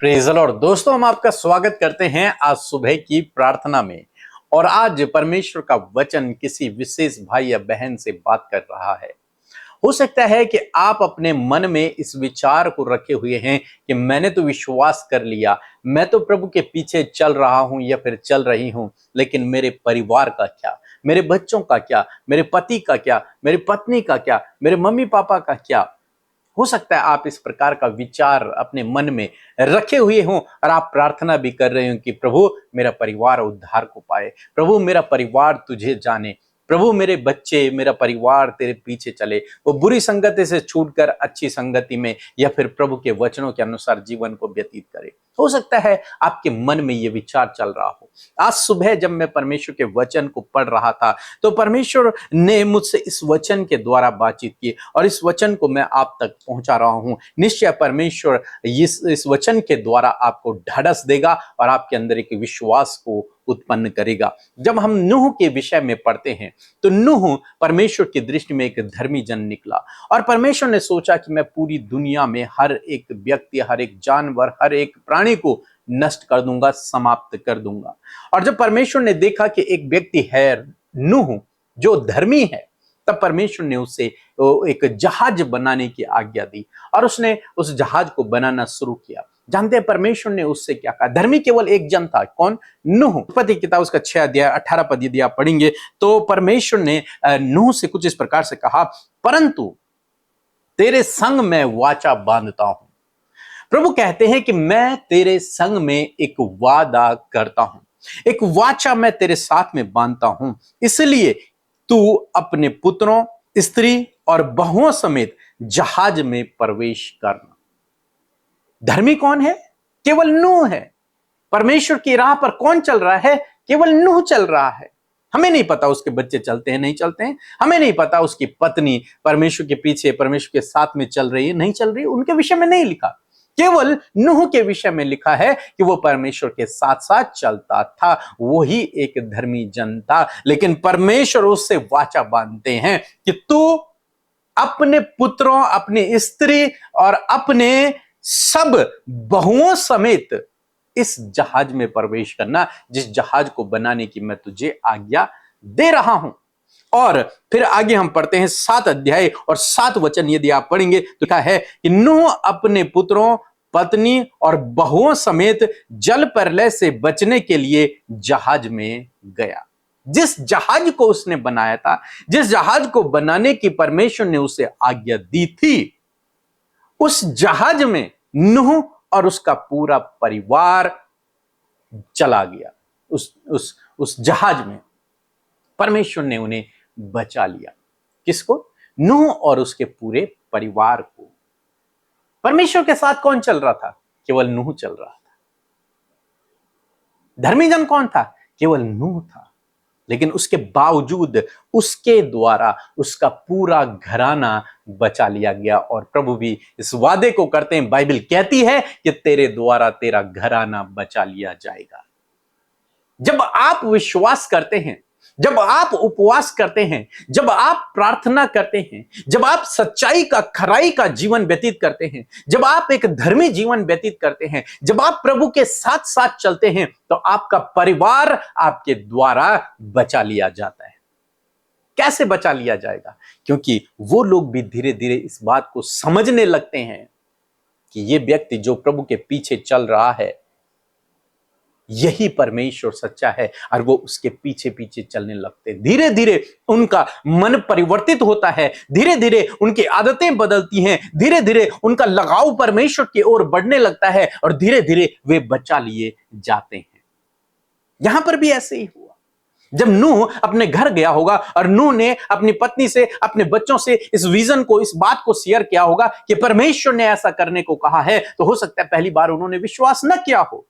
Praise the Lord. दोस्तों, हम आपका स्वागत करते हैं आज सुबह की प्रार्थना में। और आज परमेश्वर का वचन किसी विशेष भाई या बहन से बात कर रहा है। हो सकता है कि आप अपने मन में इस विचार को रखे हुए हैं कि मैंने तो विश्वास कर लिया, मैं तो प्रभु के पीछे चल रहा हूं या फिर चल रही हूं, लेकिन मेरे परिवार का क्या, मेरे बच्चों का क्या, मेरे पति का क्या, मेरी पत्नी का क्या, मेरे मम्मी पापा का क्या। हो सकता है आप इस प्रकार का विचार अपने मन में रखे हुए हों और आप प्रार्थना भी कर रहे हो कि प्रभु मेरा परिवार उद्धार को पाए, प्रभु मेरा परिवार तुझे जाने, प्रभु मेरे बच्चे, मेरा परिवार तेरे पीछे चले, वो बुरी संगति से छूटकर अच्छी संगति में या फिर प्रभु के वचनों के अनुसार जीवन को व्यतीत करे। हो सकता है आपके मन में ये विचार चल रहा हो। आज सुबह जब मैं परमेश्वर के वचन को पढ़ रहा था तो परमेश्वर ने मुझसे इस वचन के द्वारा बातचीत की और इस वचन को मैं आप तक पहुंचा रहा हूं। निश्चय परमेश्वर इस वचन के द्वारा आपको ढाढ़स देगा और आपके अंदर एक विश्वास को उत्पन्न करेगा। जब हम नूह के विषय में पढ़ते हैं तो नूह परमेश्वर की दृष्टि में एक धर्मी जन निकला और परमेश्वर ने सोचा कि मैं पूरी दुनिया में हर एक व्यक्ति, हर एक जानवर, हर एक प्राणी को नष्ट कर दूंगा, समाप्त कर दूंगा। और जब परमेश्वर ने देखा कि एक व्यक्ति है नूह जो धर्मी है, तब परमेश्वर ने उससे एक जहाज बनाने की आज्ञा दी और उसने उस जहाज को बनाना शुरू किया। जानते हैं परमेश्वर ने उससे क्या कहा? धर्मी केवल एक जन था, कौन? नूह। उत्पत्ति किताब उसका 6 अध्याय 18 पद यदि आप पढ़ेंगे तो परमेश्वर ने नूह से कुछ इस प्रकार से कहा, परंतु तेरे संग मैं वाचा बांधता हूं। प्रभु कहते हैं कि मैं तेरे संग में एक वादा करता हूं, एक वाचा मैं तेरे साथ में बांधता हूं, इसलिए तू अपने पुत्रों, स्त्री और बहुओं समेत जहाज में प्रवेश करना। धर्मी कौन है? केवल नूह है। परमेश्वर की राह पर कौन चल रहा है? केवल नूह चल रहा है। हमें नहीं पता उसके बच्चे चलते हैं नहीं चलते हैं, हमें नहीं पता उसकी पत्नी परमेश्वर के पीछे, परमेश्वर के साथ में चल रही है नहीं चल रही है, उनके विषय में नहीं लिखा। केवल नूह के विषय में लिखा है कि वो परमेश्वर के साथ साथ चलता था, वो ही एक धर्मी जन था। लेकिन परमेश्वर उससे वाचा बांधते हैं कि तू अपने पुत्रों, अपनी स्त्री और अपने सब बहुओं समेत इस जहाज में प्रवेश करना, जिस जहाज को बनाने की मैं तुझे आज्ञा दे रहा हूं। और फिर आगे हम पढ़ते हैं 7 अध्याय और 7 वचन यदि आप पढ़ेंगे तो लिखा है कि नूह अपने पुत्रों, पत्नी और बहुओं समेत जल प्रलय से बचने के लिए जहाज में गया। जिस जहाज को उसने बनाया था, जिस जहाज को बनाने की परमेश्वर ने उसे आज्ञा दी थी, उस जहाज में नूह और उसका पूरा परिवार चला गया। उस जहाज में परमेश्वर ने उन्हें बचा लिया। किसको? नूह और उसके पूरे परिवार को। परमेश्वर के साथ कौन चल रहा था? केवल नूह चल रहा था। धर्मी जन कौन था? केवल नूह था। लेकिन उसके बावजूद उसके द्वारा उसका पूरा घराना बचा लिया गया। और प्रभु भी इस वादे को करते हैं, बाइबल कहती है कि तेरे द्वारा तेरा घराना बचा लिया जाएगा। जब आप विश्वास करते हैं, जब आप उपवास करते हैं, जब आप प्रार्थना करते हैं, जब आप सच्चाई का, खराई का जीवन व्यतीत करते हैं, जब आप एक धर्मी जीवन व्यतीत करते हैं, जब आप प्रभु के साथ साथ चलते हैं, तो आपका परिवार आपके द्वारा बचा लिया जाता है। कैसे बचा लिया जाएगा? क्योंकि वो लोग भी धीरे धीरे इस बात को समझने लगते हैं कि ये व्यक्ति जो प्रभु के पीछे चल रहा है, यही परमेश्वर सच्चा है, और वो उसके पीछे पीछे चलने लगते हैं। धीरे धीरे उनका मन परिवर्तित होता है, धीरे धीरे उनकी आदतें बदलती हैं, धीरे धीरे उनका लगाव परमेश्वर की ओर बढ़ने लगता है और धीरे धीरे वे बचा लिए जाते हैं। यहां पर भी ऐसे ही हुआ। जब नूह अपने घर गया होगा और नूह ने अपनी पत्नी से, अपने बच्चों से इस विजन को, इस बात को शेयर किया होगा कि परमेश्वर ने ऐसा करने को कहा है, तो हो सकता है पहली बार उन्होंने विश्वास न किया हो।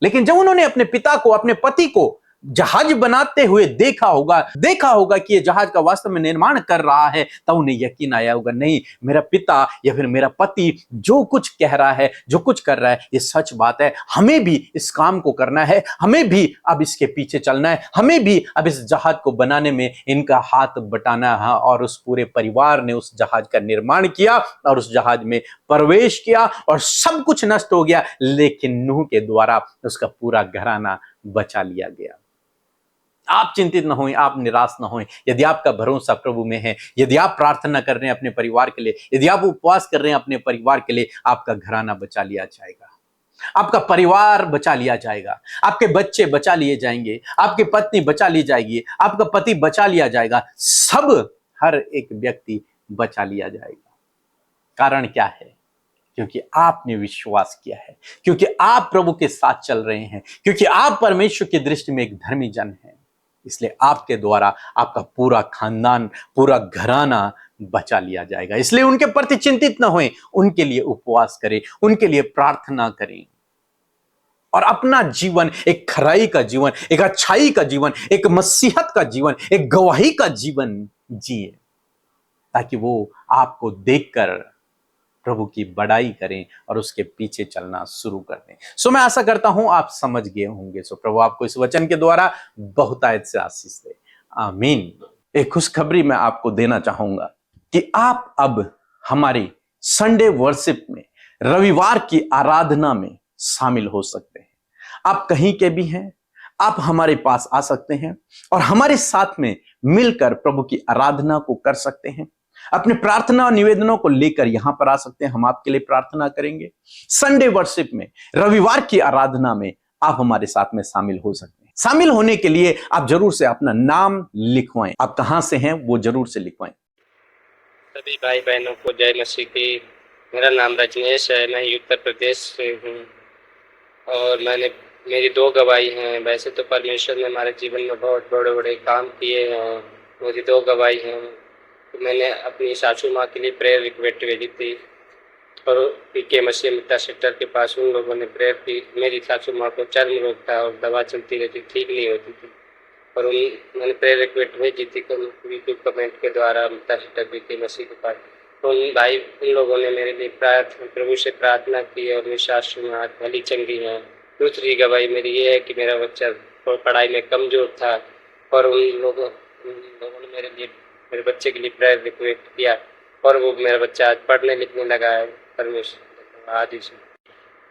लेकिन जब उन्होंने अपने पिता को, अपने पति को जहाज बनाते हुए देखा होगा कि ये जहाज का वास्तव में निर्माण कर रहा है, तब उन्हें यकीन आया होगा, नहीं, मेरा पिता या फिर मेरा पति जो कुछ कह रहा है, जो कुछ कर रहा है, ये सच बात है। हमें भी इस काम को करना है, हमें भी अब इसके पीछे चलना है, हमें भी अब इस जहाज को बनाने में इनका हाथ बटाना है। और उस पूरे परिवार ने उस जहाज का निर्माण किया और उस जहाज में प्रवेश किया और सब कुछ नष्ट हो गया, लेकिन नूह के द्वारा उसका पूरा घराना बचा लिया गया। आप चिंतित न हों, आप निराश न हों। यदि आपका भरोसा प्रभु में है, यदि आप प्रार्थना कर रहे हैं अपने परिवार के लिए, यदि आप उपवास कर रहे हैं अपने परिवार के लिए, आपका घराना बचा लिया जाएगा, आपका परिवार बचा लिया जाएगा, आपके बच्चे बचा लिए जाएंगे, आपकी पत्नी बचा ली जाएगी, आपका पति बचा लिया जाएगा, सब हर एक व्यक्ति बचा लिया जाएगा। कारण क्या है? क्योंकि आपने विश्वास किया है, क्योंकि आप प्रभु के साथ चल रहे हैं, क्योंकि आप परमेश्वर की दृष्टि में एक धर्मी जन हैं। इसलिए आपके द्वारा आपका पूरा खानदान, पूरा घराना बचा लिया जाएगा। इसलिए उनके प्रति चिंतित न होएं, उनके लिए उपवास करें, उनके लिए प्रार्थना करें और अपना जीवन एक खराई का जीवन, एक अच्छाई का जीवन, एक मसीहत का जीवन, एक गवाही का जीवन जिए, ताकि वो आपको देखकर प्रभु की बड़ाई करें और उसके पीछे चलना शुरू कर दें। सो मैं आशा करता हूं आप समझ गए होंगे। सो प्रभु आपको इस वचन के द्वारा बहुतायत से आशीष दे। आमीन। एक खुशखबरी मैं आपको देना चाहूंगा कि आप अब हमारी संडे वर्शिप में, रविवार की आराधना में शामिल हो सकते हैं। आप कहीं के भी हैं, आप हमारे पास आ सकते हैं और हमारे साथ में मिलकर प्रभु की आराधना को कर सकते हैं। अपने प्रार्थना और निवेदनों को लेकर यहां पर आ सकते हैं, हम आपके लिए प्रार्थना करेंगे। संडे वर्शिप में, रविवार की आराधना में आप हमारे साथ में शामिल हो सकते हैं। शामिल होने के लिए आप जरूर से अपना नाम लिखवाएं। आप कहां से हैं वो जरूर से लिखवाएं। सभी भाई बहनों को जय मसीह की। मेरा नाम रजनीश है, मैं उत्तर प्रदेश से हूँ और मेरी 2 गवाही हैं। वैसे तो परमेश्वर ने हमारे जीवन में बहुत बड़े बड़े काम किए हैं। मेरी 2 गवाही हैं। तो मैंने अपनी सासू माँ के लिए प्रेयर रिक्वेस्ट भेजी थी और पीके मसीह मिट्टा सेक्टर के पास उन लोगों ने प्रेयर की। मेरी सासू माँ को चर्म रोग था और दवा चलती रहती, ठीक नहीं होती थी, और मैंने प्रेयर रिक्वेस्ट भेजी थी यूट्यूब कमेंट के द्वारा मिट्टा सेक्टर पीके मसीह के पास। तो उन लोगों ने मेरे लिए प्रभु से प्रार्थना की और मेरी सासू माँ भली चंगी हैं। दूसरी गवाही मेरी ये है कि मेरा बच्चा पढ़ाई में कमजोर था और उन लोगों ने मेरे बच्चे के लिए प्रेयर रिक्वेस्ट किया और वो मेरा बच्चा आज पढ़ने लिखने लगा है।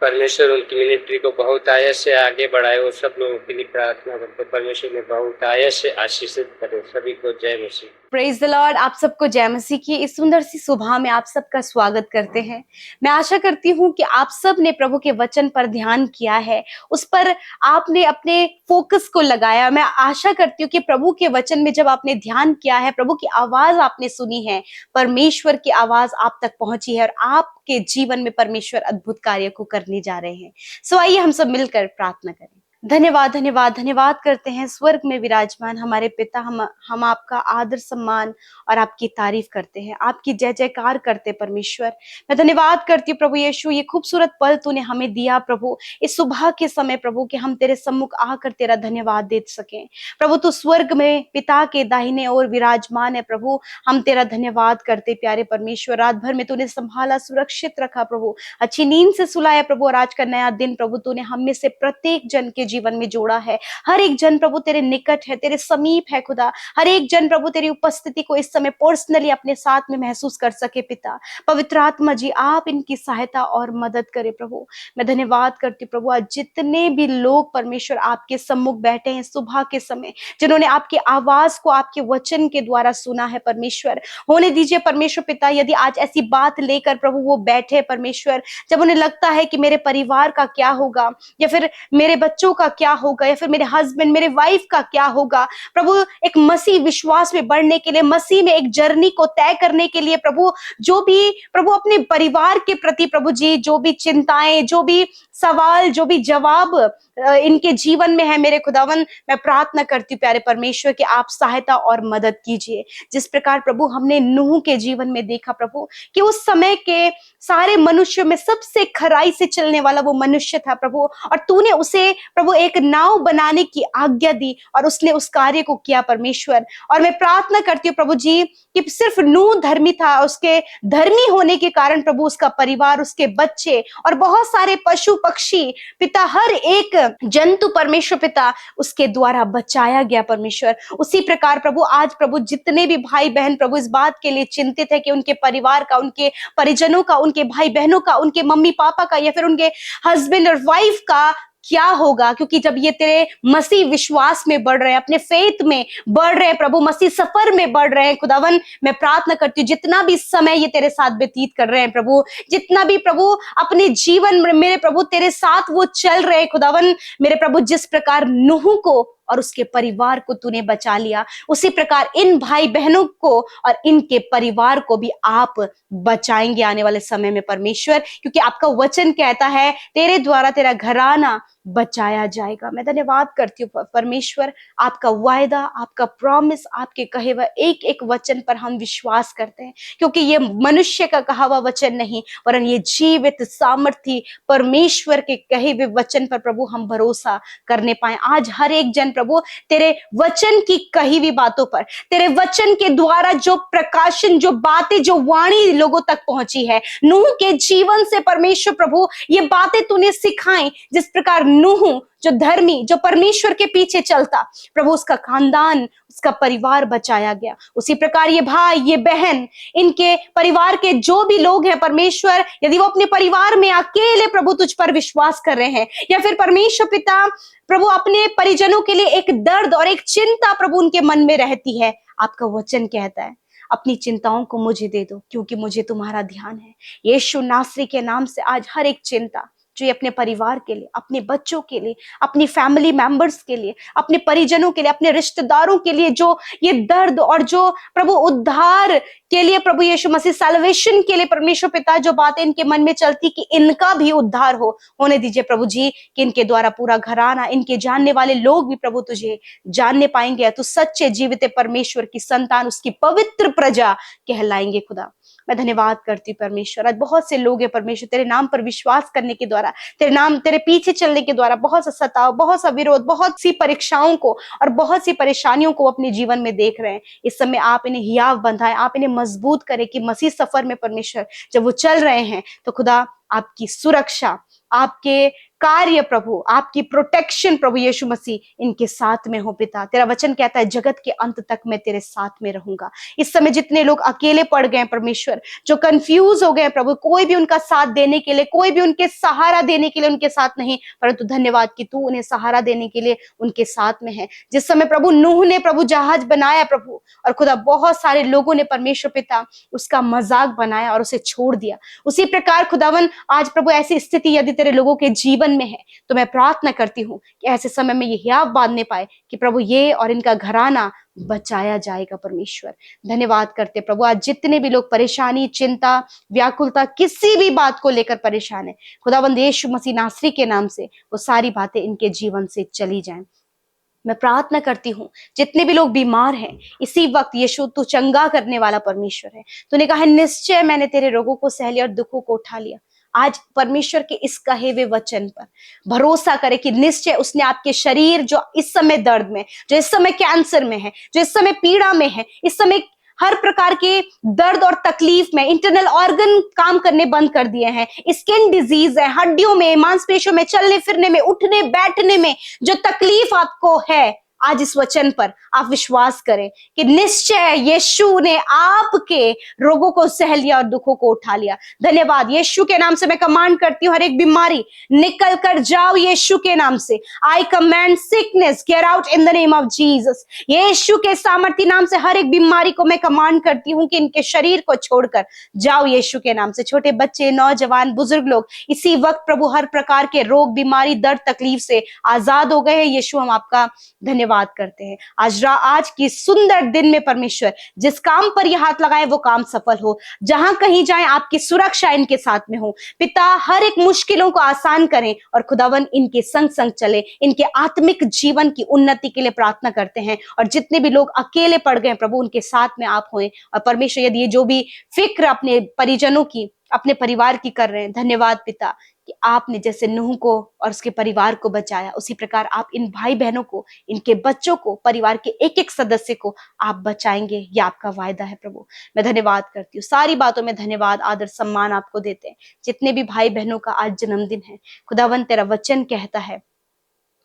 परमेश्वर उनकी मिनिस्ट्री को बहुत आयत से आगे बढ़ाए। वो सब लोगों के लिए प्रार्थना करते, परमेश्वर ने बहुत आयत से आशीषित करे। सभी को जय मसीह। Praise the Lord. आप सबको जय मसीह की इस सुंदर सी सुबह में आप सबका स्वागत करते हैं। मैं आशा करती हूँ कि आप सब ने प्रभु के वचन पर ध्यान किया है, उस पर आपने अपने फोकस को लगाया। मैं आशा करती हूँ कि प्रभु के वचन में जब आपने ध्यान किया है, प्रभु की आवाज आपने सुनी है, परमेश्वर की आवाज आप तक पहुंची है और आपके जीवन में परमेश्वर अद्भुत कार्य को करने जा रहे हैं। सो आइए हम सब मिलकर प्रार्थना करें। धन्यवाद धन्यवाद धन्यवाद करते हैं स्वर्ग में विराजमान हमारे पिता। हम आपका आदर सम्मान और आपकी तारीफ करते हैं, आपकी जय जयकार करते परमेश्वर। मैं धन्यवाद करती हूँ प्रभु यीशु, ये खूबसूरत पल तूने हमें दिया प्रभु, इस सुबह के समय प्रभु कि हम तेरे सम्मुख आकर तेरा धन्यवाद दे सकें। प्रभु तू स्वर्ग में पिता के दाहिने ओर विराजमान है प्रभु, हम तेरा धन्यवाद करते प्यारे परमेश्वर। रात भर में तूने संभाला, सुरक्षित रखा प्रभु, अच्छी नींद से सुलाया प्रभु, और आज का नया दिन प्रभु तूने हम में से प्रत्येक जन के जीवन में जोड़ा है। हर एक जन प्रभु तेरे निकट है, तेरे समीप है खुदा। हर एक जन प्रभु तेरी उपस्थिति को इस समय पर्सनली अपने साथ में महसूस कर सके पिता। पवित्र आत्मा जी आप इनकी सहायता और मदद करे प्रभु। मैं धन्यवाद करती हूँ प्रभु, आज जितने भी लोग परमेश्वर आपके सम्मुख बैठे हैं सुबह के समय, जिन्होंने आपकी आवाज को आपके वचन के द्वारा सुना है परमेश्वर, होने दीजिए परमेश्वर पिता यदि आज ऐसी बात लेकर प्रभु वो बैठे परमेश्वर, जब उन्हें लगता है कि मेरे परिवार का क्या होगा, या फिर मेरे बच्चों का क्या होगा, या फिर मेरे हस्बैंड मेरे वाइफ का क्या होगा, प्रभु एक मसीह विश्वास में बढ़ने के लिए, मसीह में एक जर्नी को तय करने के लिए प्रभु, जो भी प्रभु अपने परिवार के प्रति प्रभु जी जो भी चिंताएं, जो भी सवाल, जो भी जवाब इनके जीवन में है मेरे खुदावन, मैं प्रार्थना करती हूँ प्यारे परमेश्वर कि आप सहायता और मदद कीजिए। जिस प्रकार प्रभु हमने नूह के जीवन में देखा प्रभु कि उस समय के सारे मनुष्यों में सबसे खराई से चलने वाला वो मनुष्य था प्रभु, और तूने उसे प्रभु प्रभु एक नाव बनाने की आज्ञा दी और उसने उस कार्य को किया परमेश्वर। और मैं प्रार्थना करती हूँ प्रभु जी कि सिर्फ नूह धर्मी था, उसके धर्मी होने के कारण प्रभु उसका परिवार, उसके बच्चे और बहुत सारे पशु पक्षी पिता, हर एक जंतु परमेश्वर पिता उसके द्वारा बचाया गया परमेश्वर। उसी प्रकार प्रभु आज प्रभु जितने भी भाई बहन प्रभु इस बात के लिए चिंतित है कि उनके परिवार का, उनके परिजनों का, उनके भाई बहनों का, उनके मम्मी पापा का या फिर उनके हस्बैंड और वाइफ का क्या होगा, क्योंकि जब ये तेरे मसीह विश्वास में बढ़ रहे हैं, अपने फेथ में बढ़ रहे हैं प्रभु, मसीह सफर में बढ़ रहे हैं खुदावन, मैं प्रार्थना करती हूँ जितना भी समय ये तेरे साथ व्यतीत कर रहे हैं प्रभु, जितना भी प्रभु अपने जीवन में मेरे प्रभु तेरे साथ वो चल रहे हैं खुदावन, मेरे प्रभु जिस प्रकार नूह को और उसके परिवार को तूने बचा लिया, उसी प्रकार इन भाई बहनों को और इनके परिवार को भी आप बचाएंगे आने वाले समय में परमेश्वर, क्योंकि आपका वचन कहता है तेरे द्वारा तेरा घराना बचाया जाएगा। मैं धन्यवाद करती हूँ परमेश्वर, आपका वायदा, आपका प्रॉमिस, आपके कहे हुए एक एक वचन पर हम विश्वास करते हैं, क्योंकि ये मनुष्य का कहा हुआ वचन नहीं वरन ये जीवित सामर्थी परमेश्वर के कहे हुए वचन पर प्रभु हम भरोसा करने पाए। आज हर एक जन प्रभु तेरे वचन की कही हुई बातों पर, तेरे वचन के द्वारा जो प्रकाशन, जो बातें, जो वाणी लोगों तक पहुंची है, नूह के जीवन से परमेश्वर प्रभु ये बातें तूने सिखाई, जिस प्रकार नूह जो धर्मी, जो परमेश्वर के पीछे चलता प्रभु, उसका खानदान, उसका परिवार बचाया गया। उसी प्रकार ये भाई, ये बहन, इनके परिवार के जो भी लोग हैं परमेश्वर, यदि वो अपने परिवार में अकेले प्रभु तुझ पर विश्वास कर रहे हैं, या फिर परमेश्वर पिता प्रभु अपने परिजनों के लिए एक दर्द और एक चिंता प्रभु उनके मन में रहती है, आपका वचन कहता है अपनी चिंताओं को मुझे दे दो क्योंकि मुझे तुम्हारा ध्यान है। यीशु नासरी के नाम से आज हर एक चिंता जो ये अपने परिवार के लिए, अपने बच्चों के लिए, अपनी फैमिली मेंबर्स के लिए, अपने परिजनों के लिए, अपने रिश्तेदारों के लिए जो ये दर्द और जो प्रभु उद्धार के लिए प्रभु यीशु मसीह सैल्वेशन के लिए परमेश्वर पिता जो बातें इनके मन में चलती कि इनका भी उद्धार होने दीजिए प्रभु जी, कि इनके द्वारा पूरा घराना, इनके जानने वाले लोग भी प्रभु तुझे जानने पाएंगे, तो सच्चे जीवित परमेश्वर की संतान, उसकी पवित्र प्रजा कहलाएंगे। खुदा मैं धन्यवाद करती हूँ परमेश्वर, आज बहुत से लोग हैं परमेश्वर तेरे नाम पर विश्वास करने के द्वारा, तेरे पीछे चलने के द्वारा बहुत सा सताव, बहुत सा विरोध, बहुत सी परीक्षाओं को और बहुत सी परेशानियों को अपने जीवन में देख रहे हैं। इस समय आप इन्हें हियाव बंधाएं, आप इन्हें मजबूत करें कि मसीह सफर में परमेश्वर जब वो चल रहे हैं तो खुदा आपकी सुरक्षा, आपके कार्य प्रभु, आपकी प्रोटेक्शन प्रभु यीशु मसीह इनके साथ में हो पिता। तेरा वचन कहता है जगत के अंत तक मैं तेरे साथ में रहूंगा। इस समय जितने लोग अकेले पड़ गए परमेश्वर, जो कंफ्यूज हो गए प्रभु, कोई भी उनका साथ देने के लिए, कोई भी उनके सहारा देने के लिए उनके साथ नहीं, परंतु धन्यवाद कि तू उन्हें सहारा देने के लिए उनके साथ में है। जिस समय प्रभु नूह ने प्रभु जहाज बनाया प्रभु, और खुदा बहुत सारे लोगों ने परमेश्वर पिता उसका मजाक बनाया और उसे छोड़ दिया, उसी प्रकार खुदावन आज प्रभु ऐसी स्थिति यदि तेरे लोगों के जीवन में है तो मैं प्रार्थना करती हूँ कि ऐसे समय में ये हियाव बांधने पाए कि प्रभु ये और इनका घराना बचाया जाएगा। परमेश्वर धन्यवाद करते प्रभु, आज जितने भी लोग परेशानी, चिंता, व्याकुलता, किसी भी बात को लेकर परेशान है, खुदावंद यीशु मसीह नासरी के नाम से वो सारी बातें इनके जीवन से चली जाएं। मैं प्रार्थना करती हूँ जितने भी लोग बीमार हैं इसी वक्त, यीशु तू चंगा करने वाला परमेश्वर है। तूने कहा निश्चय मैंने तेरे रोगों को सह लिया और दुखों को उठा लिया। आज परमेश्वर के इस कहे हुए वचन पर भरोसा करे कि निश्चय उसने आपके शरीर जो इस समय दर्द में, जो इस समय कैंसर में है, जो इस समय पीड़ा में है, इस समय हर प्रकार के दर्द और तकलीफ में, इंटरनल ऑर्गन काम करने बंद कर दिए हैं, स्किन डिजीज है, हड्डियों में, मांसपेशियों में, चलने फिरने में, उठने बैठने में जो तकलीफ आपको है, आज इस वचन पर आप विश्वास करें कि निश्चय यीशु ने आपके रोगों को सह लिया और दुखों को उठा लिया। धन्यवाद यीशु के नाम से मैं कमांड करती हूँ हर एक बीमारी निकल कर जाओ यीशु के नाम से। I command sickness get out in the name of Jesus. Yeshu के सामर्थ्य नाम से हर एक बीमारी को मैं कमांड करती हूँ कि इनके शरीर को छोड़कर जाओ यीशु के नाम से। छोटे बच्चे, नौजवान, बुजुर्ग लोग इसी वक्त प्रभु हर प्रकार के रोग, बीमारी, दर्द, तकलीफ से आजाद हो गए हैं। यीशु हम आपका धन्यवाद करते हैं। आज की सुंदर दिन में परमेश्वर जिस काम पर यह हाथ लगाए वो काम सफल हो, जहां कहीं जाए आपकी सुरक्षा इनके साथ में हो। पिता हर एक मुश्किलों को आसान करें और खुदावन इनके संग संग चले। इनके आत्मिक जीवन की उन्नति के लिए प्रार्थना करते हैं और जितने भी लोग अकेले पड़ गए प्रभु उनके साथ में आप हों। और परमेश्वर यदि ये जो भी फिक्र अपने परिजनों की, अपने परिवार की कर रहे हैं। धन्यवाद पिता कि आपने जैसे नूह को और उसके परिवार को बचाया, उसी प्रकार आप इन भाई बहनों को, इनके बच्चों को, परिवार के एक एक सदस्य को आप बचाएंगे। ये आपका वायदा है प्रभु। मैं धन्यवाद करती हूँ, सारी बातों में धन्यवाद आदर सम्मान आपको देते हैं। जितने भी भाई बहनों का आज जन्मदिन है, खुदावन तेरा वचन कहता है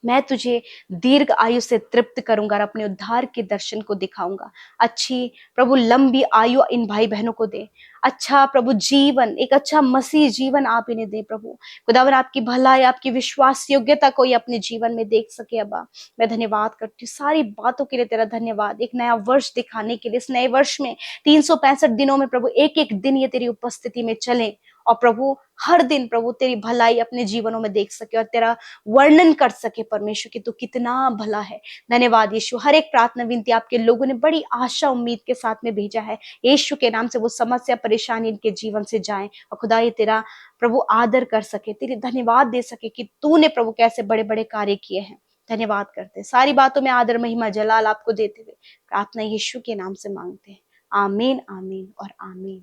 मैं तुझे दीर्घ आयु से तृप्त करूंगा और अपने उद्धार के दर्शन को दिखाऊंगा। अच्छी प्रभु लंबी आयु इन भाई बहनों को दे। अच्छा प्रभु जीवन, एक अच्छा मसीह जीवन आप इन्हें दे प्रभु। खुदावन आपकी भलाई, आपकी विश्वास योग्यता कोई अपने जीवन में देख सके। अब्बा मैं धन्यवाद करती हूँ, सारी बातों के लिए तेरा धन्यवाद। एक नया वर्ष दिखाने के लिए, इस नए वर्ष में 365 दिनों में प्रभु एक एक दिन ये तेरी उपस्थिति में चले और प्रभु हर दिन प्रभु तेरी भलाई अपने जीवनों में देख सके और तेरा वर्णन कर सके परमेश्वर कि तू कितना भला है। धन्यवाद यीशु। हर एक प्रार्थना विनती आपके लोगों ने बड़ी आशा उम्मीद के साथ में भेजा है। यीशु के नाम से वो समस्या परेशानी इनके जीवन से जाए और खुदा ये तेरा प्रभु आदर कर सके, तेरी धन्यवाद दे सके कि तूने प्रभु कैसे बड़े बड़े कार्य किए हैं। धन्यवाद करते हैं, सारी बातों में आदर महिमा जलाल आपको देते हुए प्रार्थना यीशु के नाम से मांगते हैं। आमीन आमीन और आमीन।